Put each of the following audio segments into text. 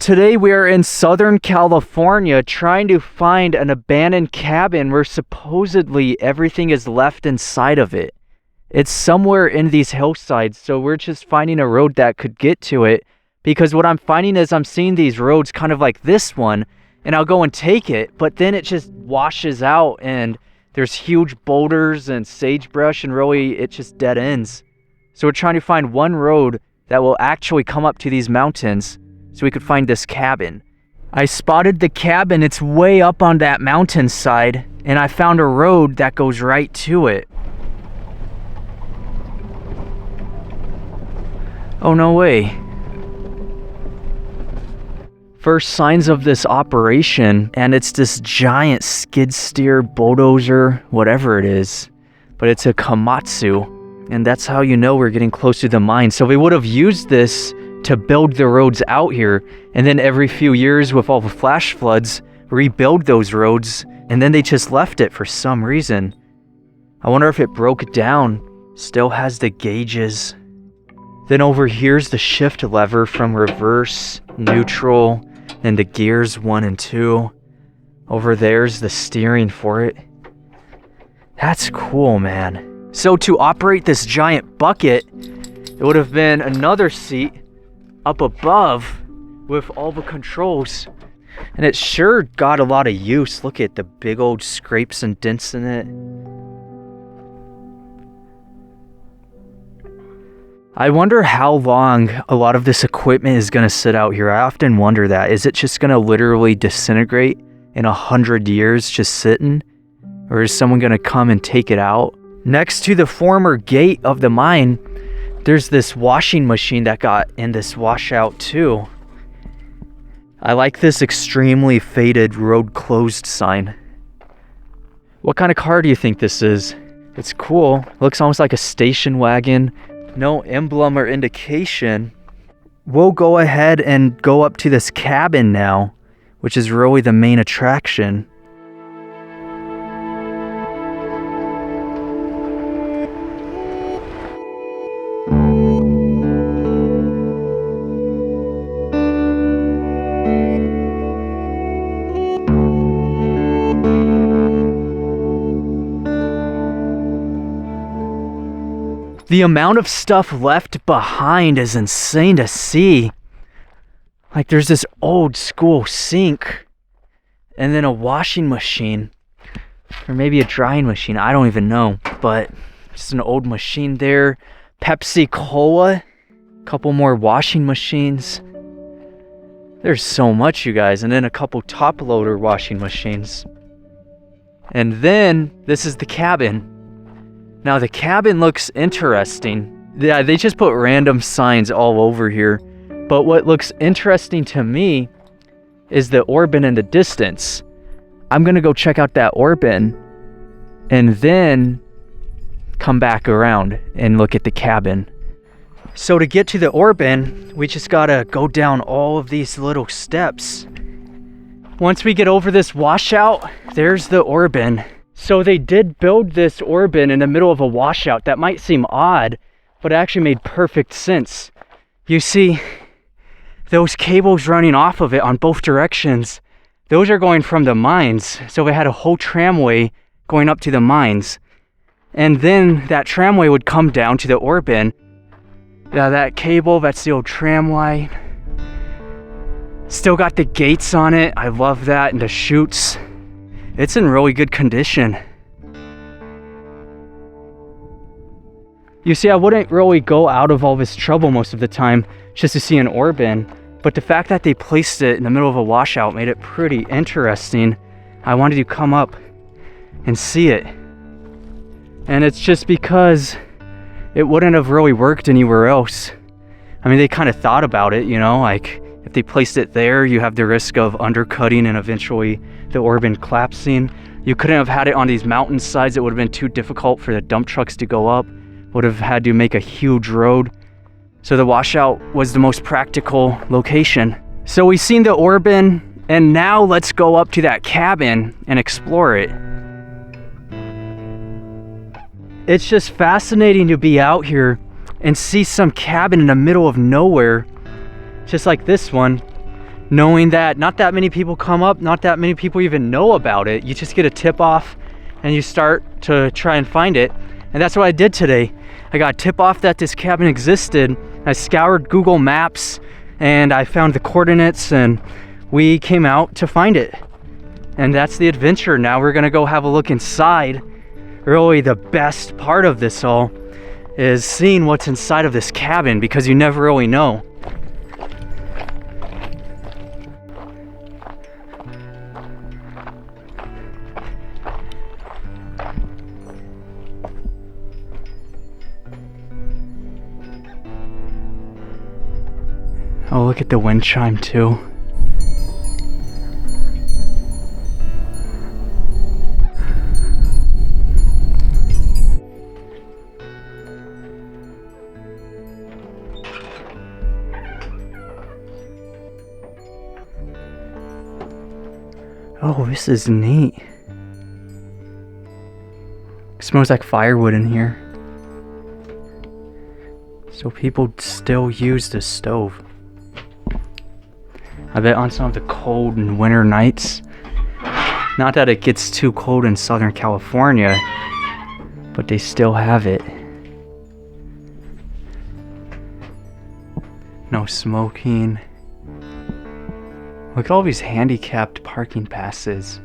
Today we are in Southern California trying to find an abandoned cabin where supposedly everything is left inside of it. It's somewhere in these hillsides, so we're just finding a road that could get to it, because what I'm finding is I'm seeing these roads kind of like this one, and I'll go and take it, but then it just washes out and there's huge boulders and sagebrush, and really it just dead ends. So we're trying to find one road that will actually come up to these mountains so we could find this cabin. I spotted the cabin. It's way up on that mountainside, and I found a road that goes right to it. Oh, no way. First signs of this operation, and it's this giant skid steer, bulldozer, whatever it is, but it's a Komatsu, and that's how you know we're getting close to the mine. So we would have used this to build the roads out here, and then every few years with all the flash floods, rebuild those roads, and then they just left it for some reason. I wonder if it broke down. Still has the gauges. Then over here's the shift lever from reverse, neutral, and the gears 1 and 2. Over there's the steering for it. That's cool, man. So to operate this giant bucket, it would have been another seat up above with all the controls, and it sure got a lot of use. Look at the big old scrapes and dents in it. I wonder how long a lot of this equipment is going to sit out here. I often wonder that. Is it just going to literally disintegrate in 100 years just sitting, or is someone going to come and take it out? Next to the former gate of the mine, there's this washing machine that got in this washout too. I like this extremely faded road closed sign. What kind of car do you think this is? It's cool. Looks almost like a station wagon. No emblem or indication. We'll go ahead and go up to this cabin now, which is really the main attraction. The amount of stuff left behind is insane to see. Like, there's this old school sink, and then a washing machine, or maybe a drying machine, I don't even know, but just an old machine there. Pepsi Cola, a couple more washing machines. There's so much, you guys, and then a couple top loader washing machines. And then this is the cabin. Now the cabin looks interesting. Yeah, they just put random signs all over here. But what looks interesting to me is the Orban in the distance. I'm gonna go check out that Orban and then come back around and look at the cabin. So to get to the Orban, we just gotta go down all of these little steps. Once we get over this washout, there's the Orban. So they did build this Orban in the middle of a washout. That might seem odd, but it actually made perfect sense. You see, those cables running off of it on both directions, those are going from the mines. So they had a whole tramway going up to the mines. And then that tramway would come down to the Orban. Yeah, that cable, that's the old tramway. Still got the gates on it. I love that, and the chutes. It's in really good condition. You see, I wouldn't really go out of all this trouble most of the time just to see an Orban, but the fact that they placed it in the middle of a washout made it pretty interesting. I wanted to come up and see it. And it's just because it wouldn't have really worked anywhere else. I mean, they kind of thought about it, you know, like if they placed it there, you have the risk of undercutting and eventually the Orban collapsing. You couldn't have had it on these mountainsides. It would have been too difficult for the dump trucks to go up. Would have had to make a huge road. So the washout was the most practical location. So we've seen the Orban, and now let's go up to that cabin and explore it. It's just fascinating to be out here and see some cabin in the middle of nowhere, just like this one. knowing that not that many people come up, not that many people even know about it. You just get a tip off and you start to try and find it. And that's what I did today. I got a tip off that this cabin existed. I scoured Google Maps and I found the coordinates, and we came out to find it. And that's the adventure. Now we're gonna go have a look inside. Really the best part of this all is seeing what's inside of this cabin, because you never really know. Oh, look at the wind chime too. Oh, this is neat. It smells like firewood in here. So people still use the stove. I bet on some of the cold and winter nights, not that it gets too cold in Southern California, but they still have it. No smoking. Look at all these handicapped parking passes.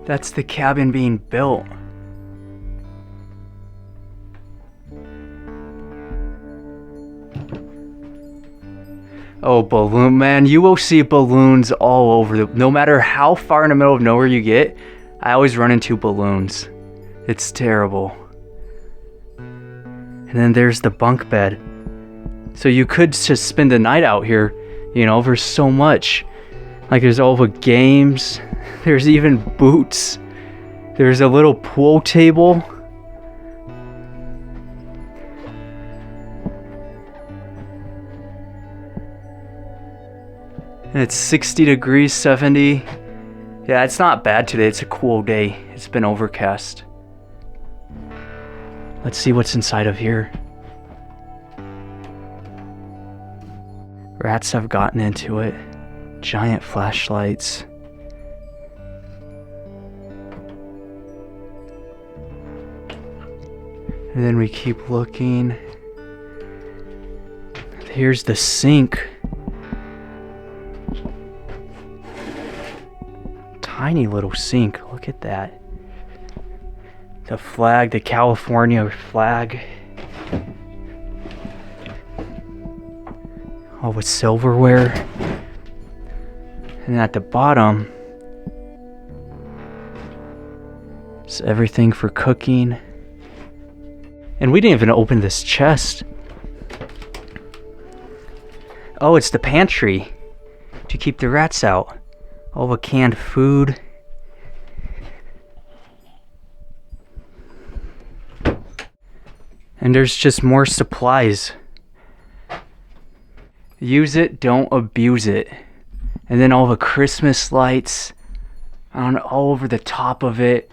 That's the cabin being built. Oh, balloon, man, you will see balloons all over no matter how far in the middle of nowhere you get, I always run into balloons. It's terrible. And then there's the bunk bed. So you could just spend the night out here, you know, there's so much. Like there's all the games, there's even boots, there's a little pool table. And it's 60 degrees, 70. Yeah, it's not bad today. It's a cool day. It's been overcast. Let's see what's inside of here. Rats have gotten into it. Giant flashlights. And then we keep looking. Here's the sink. Tiny little sink. Look at that. The flag, the California flag. All with silverware. And at the bottom is everything for cooking. And we didn't even open this chest. Oh, it's the pantry to keep the rats out. All the canned food. And there's just more supplies. Use it, don't abuse it. And then all the Christmas lights on all over the top of it.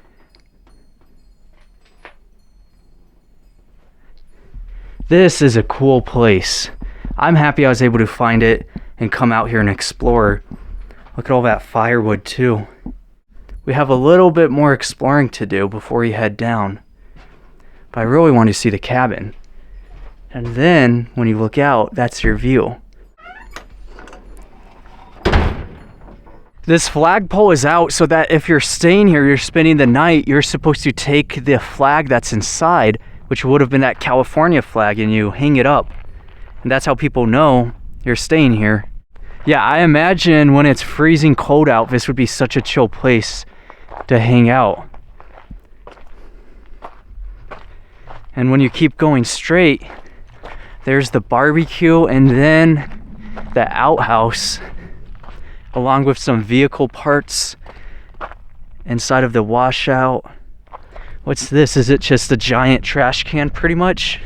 This is a cool place. I'm happy I was able to find it and come out here and explore. Look at all that firewood too. We have a little bit more exploring to do before we head down. But I really want to see the cabin. And then when you look out, that's your view. This flagpole is out so that if you're staying here, you're spending the night, you're supposed to take the flag that's inside, which would have been that California flag, and you hang it up. And that's how people know you're staying here. Yeah, I imagine when it's freezing cold out, this would be such a chill place to hang out. And when you keep going straight, there's the barbecue and then the outhouse, along with some vehicle parts inside of the washout. What's this? Is it just a giant trash can pretty much?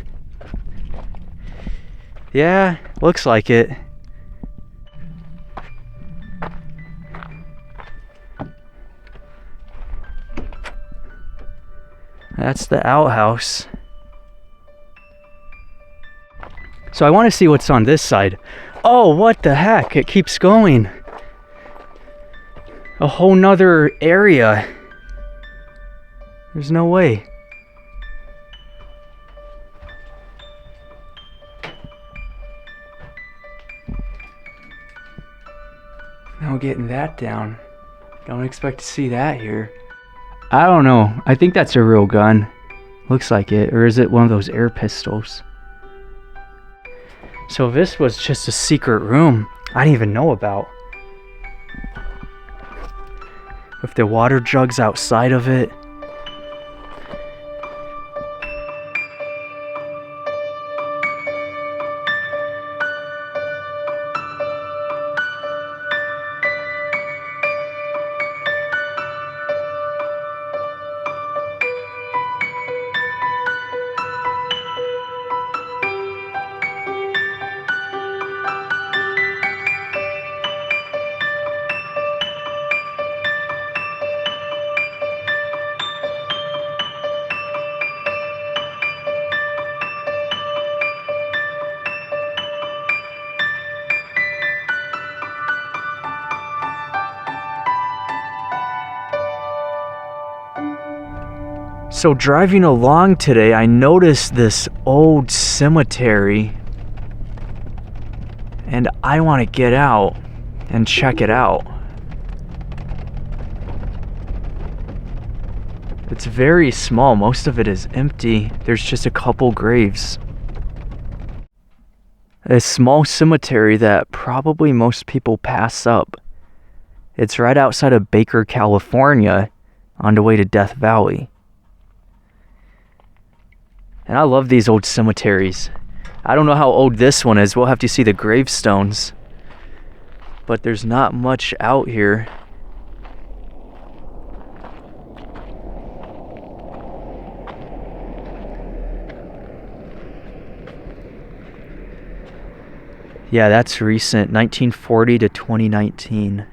Yeah, looks like it. That's the outhouse. So I want to see what's on this side. Oh, what the heck? It keeps going. A whole nother area. There's no way. Now getting that down. Don't expect to see that here. I don't know. I think that's a real gun. Looks like it. Or is it one of those air pistols? So this was just a secret room I didn't even know about. With the water jugs outside of it. So driving along today, I noticed this old cemetery, and I want to get out and check it out. It's very small. Most of it is empty. There's just a couple graves. A small cemetery that probably most people pass up. It's right outside of Baker, California, on the way to Death Valley. And I love these old cemeteries. I don't know how old this one is. We'll have to see the gravestones. But there's not much out here. Yeah, that's recent. 1940 to 2019.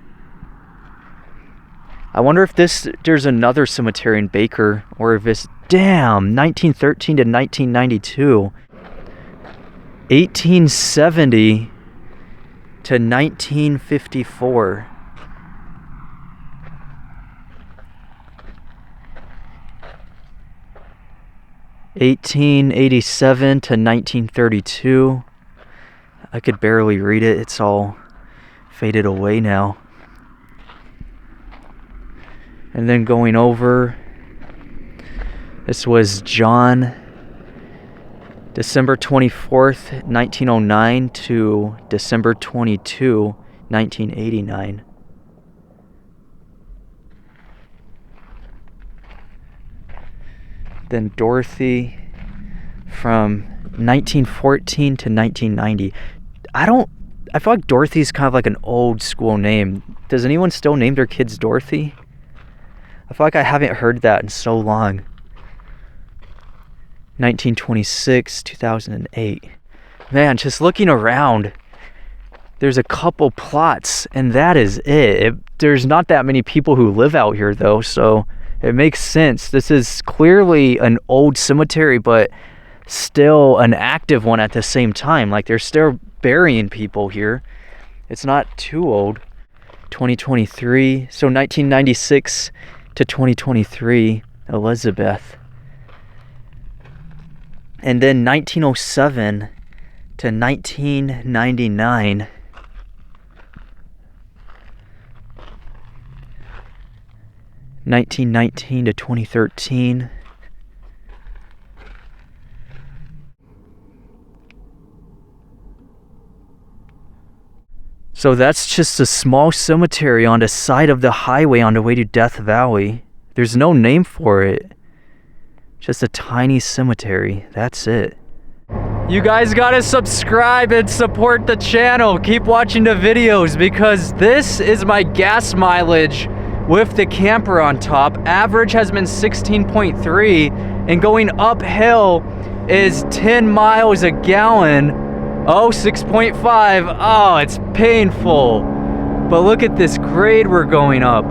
I wonder if there's another cemetery in Baker, or if it's, damn, 1913 to 1992. 1870 to 1954. (1887 to 1932). I could barely read it. It's all faded away now. And then going over, this was John, December 24th, 1909 to December 22, 1989. Then Dorothy from 1914 to 1990. I feel like Dorothy's kind of like an old school name. Does anyone still name their kids Dorothy? I feel like I haven't heard that in so long. 1926, 2008. Man, just looking around, there's a couple plots, and that is it. There's not that many people who live out here, though, so it makes sense. This is clearly an old cemetery, but still an active one at the same time. Like, they're still burying people here. It's not too old. 2023, so 1996 to 2023, Elizabeth. And then 1907 to 1999. (1919 to 2013). So that's just a small cemetery on the side of the highway on the way to Death Valley. There's no name for it. Just a tiny cemetery. That's it. You guys gotta subscribe and support the channel. Keep watching the videos because this is my gas mileage with the camper on top. Average has been 16.3 and going uphill is 10 miles a gallon. Oh, 6.5. Oh, it's painful. But look at this grade we're going up.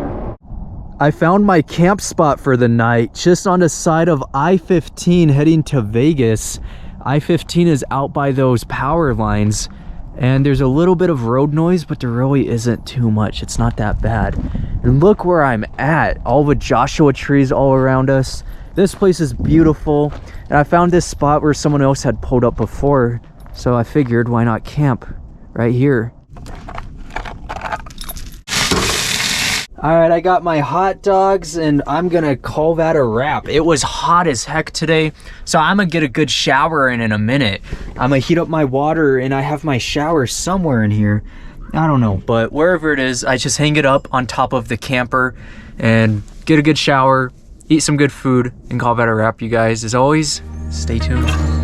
I found my camp spot for the night just on the side of I-15 heading to Vegas. I-15 is out by those power lines, and there's a little bit of road noise, but there really isn't too much. It's not that bad. And look where I'm at. All the Joshua trees all around us. This place is beautiful. And I found this spot where someone else had pulled up before. So I figured, why not camp right here? All right, I got my hot dogs and I'm gonna call that a wrap. It was hot as heck today, so I'm gonna get a good shower in a minute. I'm gonna heat up my water and I have my shower somewhere in here. I don't know, but wherever it is, I just hang it up on top of the camper and get a good shower, eat some good food, and call that a wrap, you guys. As always, stay tuned.